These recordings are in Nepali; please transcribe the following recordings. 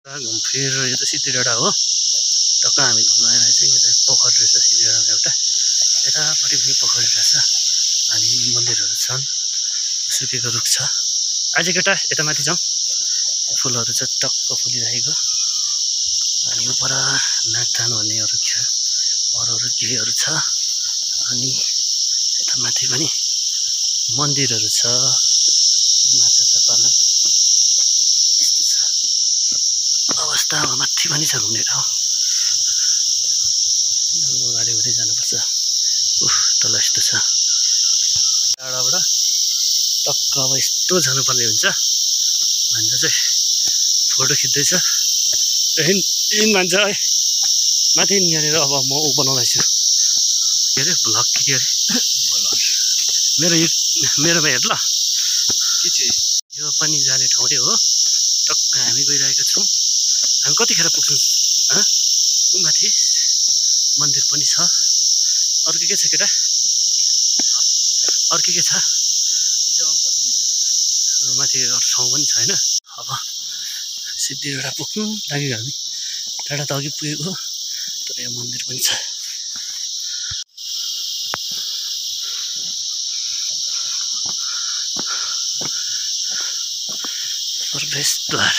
घुमफिर यो त सिद्धिडाँडा हो। टक्क हामी घुम्न आएर चाहिँ यता पोखरी रहेछ सिद्धिडाँडामा एउटा, यतापट्टि पनि पोखरी रहेछ अनि मन्दिरहरू छन्, सुकेको रुख छ। आज केटा यता माथि जाउँ, फुलहरू चाहिँ टक्क फुलिरहेको अनि उपर नागठान भन्नेहरू अरू केहीहरू छ अनि यता माथि पनि मन्दिरहरू छ, माछा छ पालन यस्तो छ अवस्था। माथि पनि छ घुम्ने ठाउँ, गाडी हुँदै जानुपर्छ। तल यस्तो छ, टाढाबाट टक्क अब यस्तो जानुपर्ने हुन्छ। मान्छे चाहिँ फोटो खिच्दैछ, इन मान्छ है माथि यहाँनिर। अब म ऊ बनाउँदैछु, के अरे भ्लग के अरे मेरोमा हेर ल, के चाहिँ यो पनि जाने ठाउँ हो। टक्क हामी गइरहेका छौँ। हामी कतिखेर पुग्छौँ? ऊ माथि मन्दिर पनि छ। अरू के छ केटा? अरू के छ? माथि अरू ठाउँ पनि छ होइन। अब सिद्धिडाँडा पुग्नु लाग्यो हामी। टाढा त अघि पुगेको, तर यो मन्दिर पनि छ। प्रवेशद्वार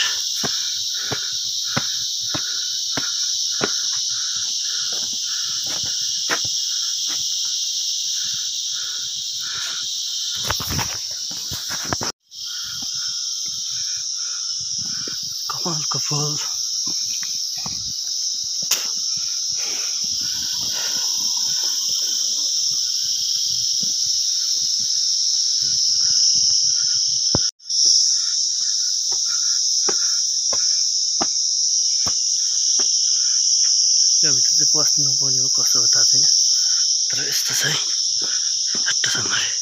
कमलको फुल। त्यहाँभित्र चाहिँ पस्नु नपर्ने हो, कसो हो थाहा छैन, तर यस्तो छ है झट्टसँगले।